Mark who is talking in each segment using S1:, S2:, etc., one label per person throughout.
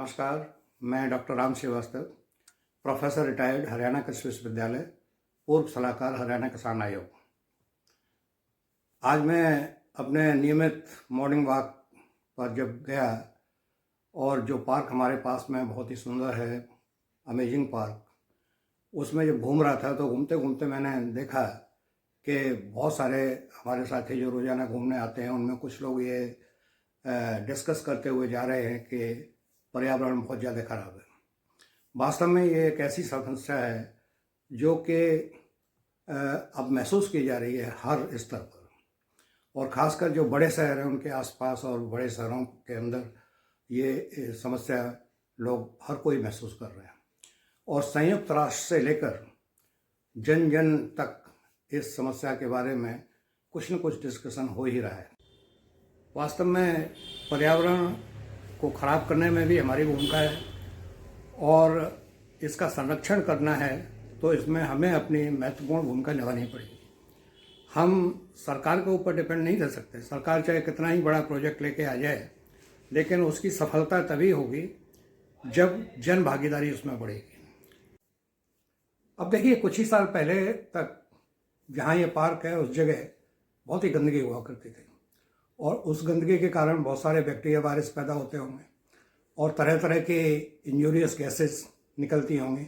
S1: नमस्कार। मैं doctor Ram Srivastava, professor retired, Haryana कृषि विश्वविद्यालय, पूर्व सलाहकार, हरियाणा किसान आयोग। आज मैं अपने नियमित मॉर्निंग वॉक पर जब गया और जो पार्क हमारे पास में बहुत ही सुंदर है, अमेजिंग पार्क, उसमें जब घूम रहा था तो घूमते घूमते मैंने देखा कि बहुत सारे हमारे साथी जो रोज़ाना घूमने आते हैं, उनमें कुछ लोग ये डिस्कस करते हुए जा रहे हैं कि पर्यावरण बहुत ज़्यादा ख़राब है। वास्तव में ये एक ऐसी समस्या है जो कि अब महसूस की जा रही है हर स्तर पर, और ख़ासकर जो बड़े शहर हैं उनके आसपास और बड़े शहरों के अंदर ये समस्या लोग हर कोई महसूस कर रहे हैं। और संयुक्त राष्ट्र से लेकर जन जन तक इस समस्या के बारे में कुछ न कुछ डिस्कशन हो ही रहा है। वास्तव में पर्यावरण को ख़राब करने में भी हमारी भूमिका है, और इसका संरक्षण करना है तो इसमें हमें अपनी महत्वपूर्ण भूमिका निभानी पड़ेगी। हम सरकार के ऊपर डिपेंड नहीं रह सकते। सरकार चाहे कितना ही बड़ा प्रोजेक्ट लेके आ जाए, लेकिन उसकी सफलता तभी होगी जब जन भागीदारी उसमें बढ़ेगी। अब देखिए, कुछ ही साल पहले तक जहाँ ये पार्क है उस जगह बहुत ही गंदगी हुआ करती थी, और उस गंदगी के कारण बहुत सारे बैक्टीरिया वायरस पैदा होते होंगे और तरह तरह के इंजूरियस गैसेस निकलती होंगी,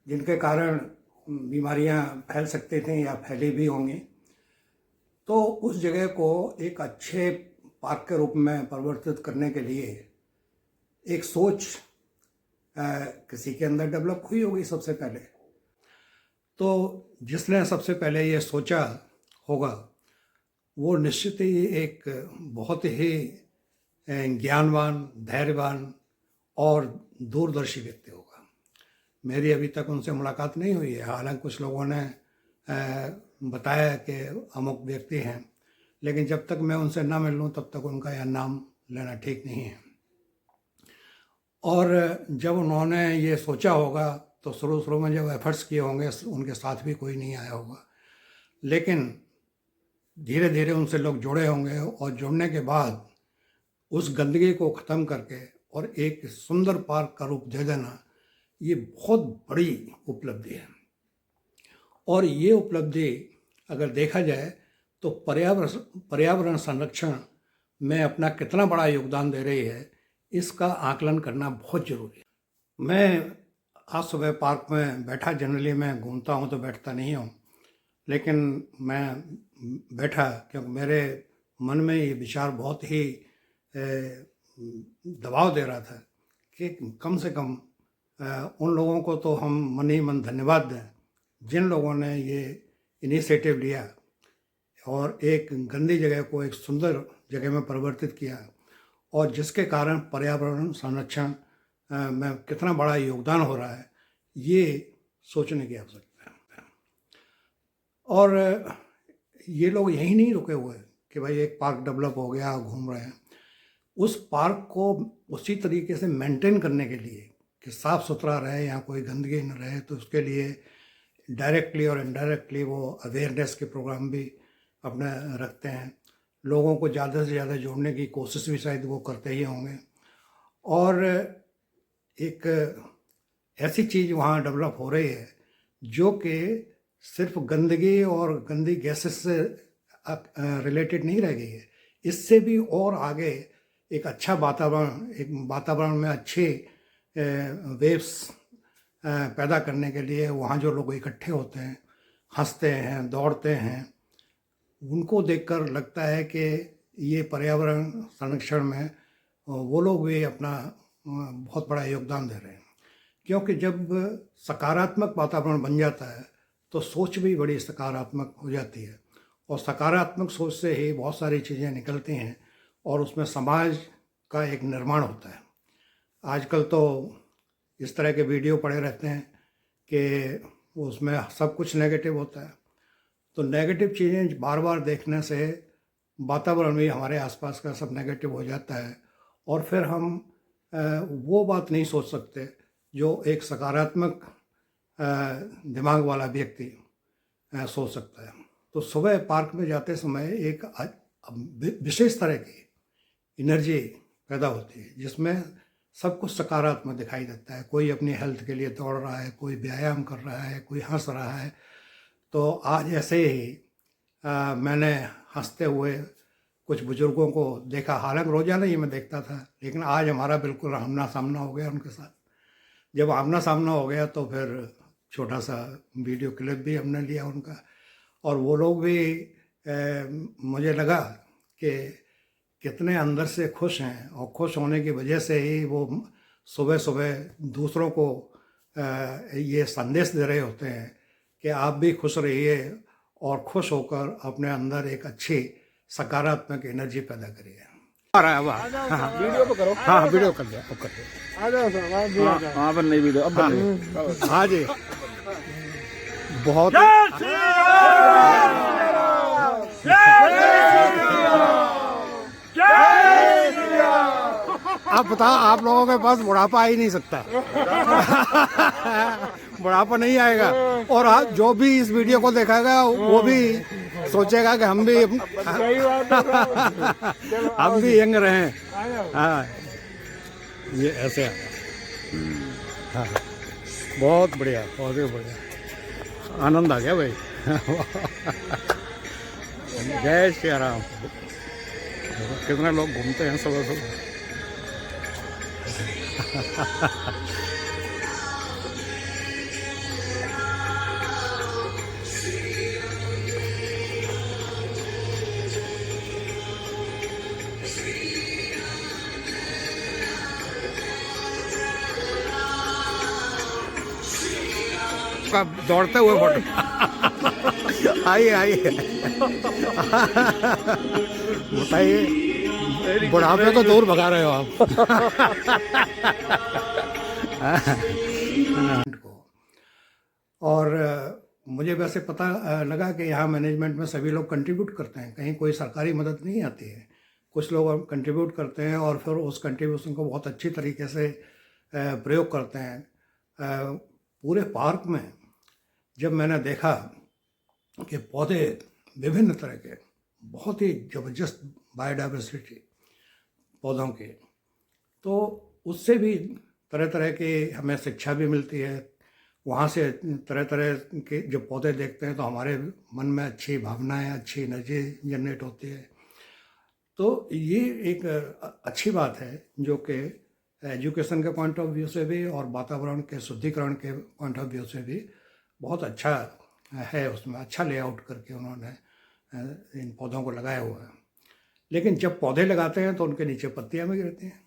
S1: जिनके कारण बीमारियां फैल सकती थीं या फैली भी होंगी। तो उस जगह को एक अच्छे पार्क के रूप में परिवर्तित करने के लिए एक सोच किसी के अंदर डेवलप हुई होगी सबसे पहले। तो जिसने सबसे पहले ये सोचा होगा वो निश्चित ही एक बहुत ही ज्ञानवान, धैर्यवान और दूरदर्शी व्यक्ति होगा। मेरी अभी तक उनसे मुलाकात नहीं हुई है, हालांकि कुछ लोगों ने बताया कि अमुक व्यक्ति हैं, लेकिन जब तक मैं उनसे ना मिल लूँ तब तक उनका यह नाम लेना ठीक नहीं है। और जब उन्होंने ये सोचा होगा तो शुरू में जब एफर्ट्स किए होंगे उनके साथ भी कोई नहीं आया होगा, लेकिन धीरे धीरे उनसे लोग जुड़े होंगे, और जुड़ने के बाद उस गंदगी को ख़त्म करके और एक सुंदर पार्क का रूप दे देना, ये बहुत बड़ी उपलब्धि है। और ये उपलब्धि अगर देखा जाए तो पर्यावरण संरक्षण में अपना कितना बड़ा योगदान दे रही है, इसका आकलन करना बहुत ज़रूरी है। मैं आज सुबह पार्क में बैठा, जनरली मैं घूमता हूँ तो बैठता नहीं हूँ, लेकिन मैं बैठा क्योंकि मेरे मन में ये विचार बहुत ही दबाव दे रहा था कि कम से कम उन लोगों को तो हम मन ही मन धन्यवाद दें जिन लोगों ने ये इनिशिएटिव लिया और एक गंदी जगह को एक सुंदर जगह में परिवर्तित किया, और जिसके कारण पर्यावरण संरक्षण में कितना बड़ा योगदान हो रहा है, ये सोचने की आवश्यकता है। और ये लोग यहीं नहीं रुके हुए कि भाई एक पार्क डेवलप हो गया, घूम रहे हैं। उस पार्क को उसी तरीके से मेंटेन करने के लिए कि साफ़ सुथरा रहे, यहाँ कोई गंदगी न रहे, तो उसके लिए डायरेक्टली और इनडायरेक्टली वो अवेयरनेस के प्रोग्राम भी अपने रखते हैं। लोगों को ज़्यादा से ज़्यादा जोड़ने की कोशिश भी शायद वो करते ही होंगे, और एक ऐसी चीज़ वहाँ डेवलप हो रही है जो कि सिर्फ गंदगी और गंदी गैसेस से रिलेटेड नहीं रह गई है। इससे भी और आगे एक अच्छा वातावरण, एक वातावरण में अच्छे वेव्स पैदा करने के लिए वहाँ जो लोग इकट्ठे होते हैं, हंसते हैं, दौड़ते हैं, उनको देखकर लगता है कि ये पर्यावरण संरक्षण में वो लोग भी अपना बहुत बड़ा योगदान दे रहे हैं। क्योंकि जब सकारात्मक वातावरण बन जाता है तो सोच भी बड़ी सकारात्मक हो जाती है, और सकारात्मक सोच से ही बहुत सारी चीज़ें निकलती हैं और उसमें समाज का एक निर्माण होता है। आजकल तो इस तरह के वीडियो पड़े रहते हैं कि उसमें सब कुछ नेगेटिव होता है, तो नेगेटिव चीज़ें बार बार देखने से वातावरण भी हमारे आसपास का सब नेगेटिव हो जाता है, और फिर हम वो बात नहीं सोच सकते जो एक सकारात्मक दिमाग वाला व्यक्ति सोच सकता है। तो सुबह पार्क में जाते समय एक विशेष तरह की एनर्जी पैदा होती है जिसमें सब कुछ सकारात्मक दिखाई देता है। कोई अपनी हेल्थ के लिए दौड़ रहा है, कोई व्यायाम कर रहा है, कोई हंस रहा है। तो आज ऐसे ही मैंने हंसते हुए कुछ बुजुर्गों को देखा। हालांकि रोज़ाना ही मैं देखता था, लेकिन आज हमारा बिल्कुल आमना सामना हो गया उनके साथ। जब आमना सामना हो गया तो फिर छोटा सा वीडियो क्लिप भी हमने लिया उनका, और वो लोग भी मुझे लगा कि कितने अंदर से खुश हैं, और खुश होने की वजह से ही वो सुबह सुबह दूसरों को ये संदेश दे रहे होते हैं कि आप भी खुश रहिए और खुश होकर अपने अंदर एक अच्छी सकारात्मक एनर्जी पैदा करिए। आ रहा है अब, हाँ
S2: वीडियो पे करो।
S1: हाँ वीडियो कर दिया, अब कर दिया।
S2: आ जाओ सर, हाँ बन नहीं वीडियो, अब बन रही।
S1: हाँ जी, बहुत आप बताओ, आप लोगों के पास बुढ़ापा आ ही नहीं सकता। बुढ़ापा नहीं आएगा, और आज जो भी इस वीडियो को देखेगा वो भी सोचेगा कि हम भी हम भी यंग रहें। हाँ ये ऐसे हाँ, बहुत बढ़िया, बहुत ही बढ़िया, आनंद आ गया भाई। जय श्री राम। कितने लोग घूमते हैं सुबह सुबह। दौड़ते हुए फोटो। आइए आइए, बताइए, बुढ़ापे को दूर भगा रहे हो आप। और मुझे वैसे पता लगा कि यहाँ मैनेजमेंट में सभी लोग कंट्रीब्यूट करते हैं, कहीं कोई सरकारी मदद नहीं आती है। कुछ लोग कंट्रीब्यूट करते हैं और फिर उस कंट्रीब्यूशन को बहुत अच्छी तरीके से प्रयोग करते हैं। पूरे पार्क में जब मैंने देखा कि पौधे विभिन्न तरह के, बहुत ही ज़बरदस्त बायोडाइवर्सिटी पौधों की, तो उससे भी तरह तरह की हमें शिक्षा भी मिलती है। वहाँ से तरह तरह के जब पौधे देखते हैं तो हमारे मन में अच्छी भावनाएं, अच्छी एनर्जी जनरेट होती है। तो ये एक अच्छी बात है जो कि एजुकेशन के पॉइंट ऑफ व्यू से भी और वातावरण के शुद्धिकरण के पॉइंट ऑफ व्यू से भी बहुत अच्छा है। उसमें अच्छा लेआउट करके उन्होंने इन पौधों को लगाया हुआ है। लेकिन जब पौधे लगाते हैं तो उनके नीचे पत्तियां भी गिरती हैं।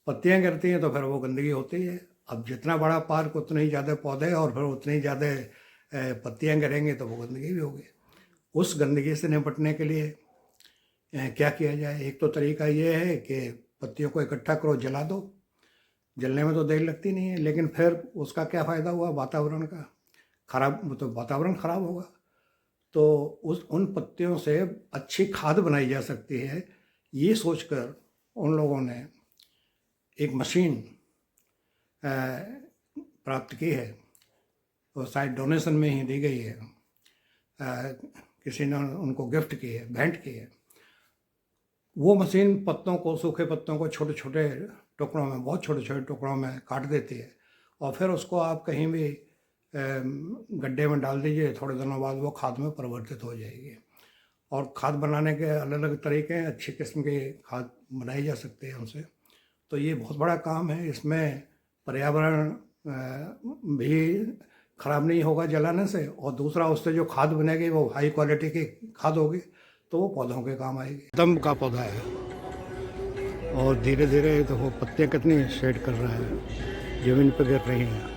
S1: पत्तियां गिरती हैं तो फिर वो गंदगी होती है। अब जितना बड़ा पार्क उतने ही ज़्यादा पौधे और फिर उतनी ही ज़्यादा पत्तियां गिरेंगे तो वो गंदगी भी होगी। उस गंदगी से निपटने के लिए क्या किया जाए? एक तो तरीका ये है कि पत्तियों को इकट्ठा करो, जला दो। जलने में तो देर लगती नहीं है, लेकिन फिर उसका क्या फ़ायदा हुआ? वातावरण का खराब, तो वातावरण खराब होगा। तो उन पत्तियों से अच्छी खाद बनाई जा सकती है। ये सोचकर उन लोगों ने एक मशीन प्राप्त की है, वो शायद डोनेशन में ही दी गई है, किसी ने उनको गिफ्ट की है, भेंट की है। वो मशीन पत्तों को, सूखे पत्तों को छोटे छोटे टुकड़ों में, बहुत छोटे छोटे टुकड़ों में काट देती है, और फिर उसको आप कहीं भी गड्ढे में डाल दीजिए, थोड़े दिनों बाद वो खाद में परिवर्तित हो जाएगी। और खाद बनाने के अलग अलग तरीके हैं, अच्छी किस्म की खाद बनाई जा सकती है उनसे। तो ये बहुत बड़ा काम है। इसमें पर्यावरण भी ख़राब नहीं होगा जलाने से, और दूसरा उससे जो खाद बनेगी वो हाई क्वालिटी की खाद होगी, तो वो पौधों के काम आएगी। दम का पौधा है, और धीरे धीरे तो वो पत्तियाँ कितनी शेड कर रहा है, ज़मीन पर गिर रही हैं।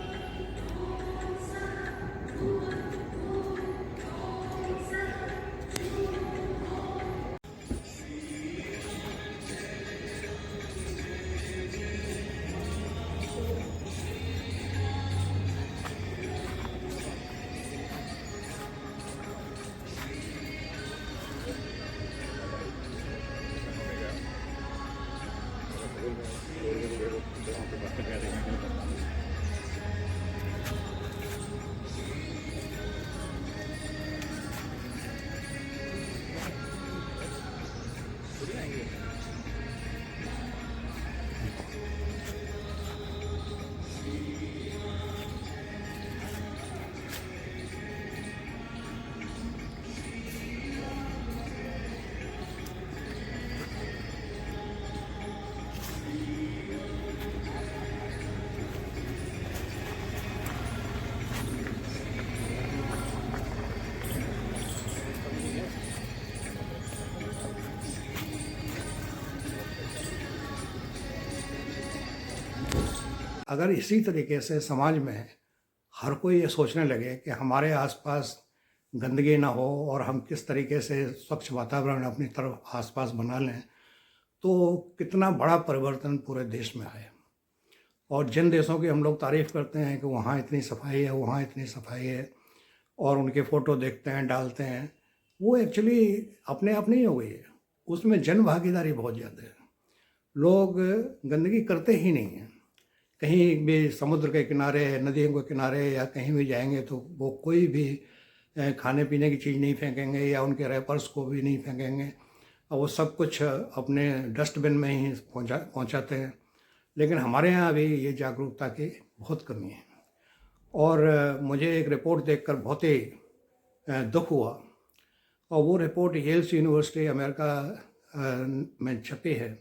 S1: अगर इसी तरीके से समाज में हर कोई ये सोचने लगे कि हमारे आसपास गंदगी ना हो और हम किस तरीके से स्वच्छ वातावरण अपनी तरफ आसपास बना लें, तो कितना बड़ा परिवर्तन पूरे देश में आए। और जिन देशों की हम लोग तारीफ़ करते हैं कि वहाँ इतनी सफाई है, वहाँ इतनी सफाई है, और उनके फ़ोटो देखते हैं, डालते हैं, वो एक्चुअली अपने आप नहीं हो गई है, उसमें जन भागीदारी बहुत ज़्यादा है। लोग गंदगी करते ही नहीं हैं। कहीं भी समुद्र के किनारे, नदियों के किनारे या कहीं भी जाएंगे तो वो कोई भी खाने पीने की चीज़ नहीं फेंकेंगे या उनके रैपर्स को भी नहीं फेंकेंगे, और वो सब कुछ अपने डस्टबिन में ही पहुंचाते हैं। लेकिन हमारे यहाँ अभी ये जागरूकता की बहुत कमी है। और मुझे एक रिपोर्ट देखकर बहुत ही दुख हुआ, और वो रिपोर्ट येल्स यूनिवर्सिटी अमेरिका में छपी है।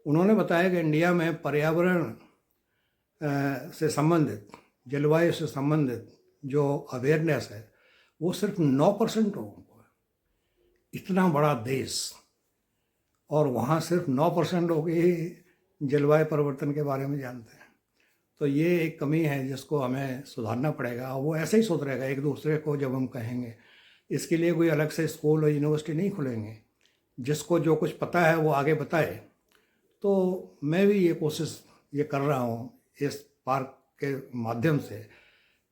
S1: उन्होंने बताया कि इंडिया में पर्यावरण से संबंधित, जलवायु से संबंधित जो अवेयरनेस है वो सिर्फ 9% लोगों को है। इतना बड़ा देश, और वहाँ सिर्फ 9% लोग ही जलवायु परिवर्तन के बारे में जानते हैं। तो ये एक कमी है जिसको हमें सुधारना पड़ेगा। और वो ऐसे ही सुधरेगा एक दूसरे को जब हम कहेंगे। इसके लिए कोई अलग से स्कूल और यूनिवर्सिटी नहीं खुलेंगे, जिसको जो कुछ पता है वो आगे बताए। तो मैं भी ये कोशिश ये कर रहा हूँ इस पार्क के माध्यम से,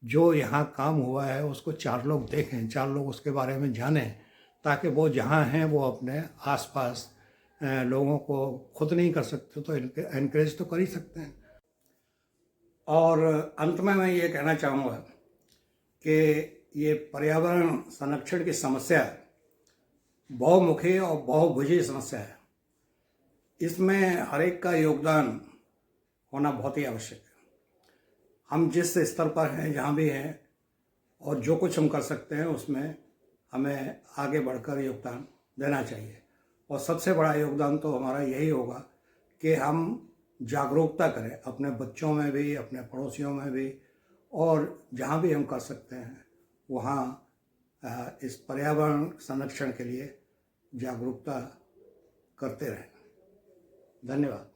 S1: जो यहाँ काम हुआ है उसको 4 लोग देखें, 4 लोग उसके बारे में जानें, ताकि वो जहाँ हैं वो अपने आसपास लोगों को खुद नहीं कर सकते तो इनकरेज तो कर ही सकते हैं। और अंत में मैं ये कहना चाहूँगा कि ये पर्यावरण संरक्षण की समस्या बहुमुखी और बहुभुजी समस्या है। इसमें हर एक का योगदान होना बहुत ही आवश्यक है। हम जिस स्तर पर हैं, जहाँ भी हैं, और जो कुछ हम कर सकते हैं उसमें हमें आगे बढ़कर योगदान देना चाहिए। और सबसे बड़ा योगदान तो हमारा यही होगा कि हम जागरूकता करें अपने बच्चों में भी, अपने पड़ोसियों में भी, और जहाँ भी हम कर सकते हैं वहाँ इस पर्यावरण संरक्षण के लिए जागरूकता करते रहें। धन्यवाद।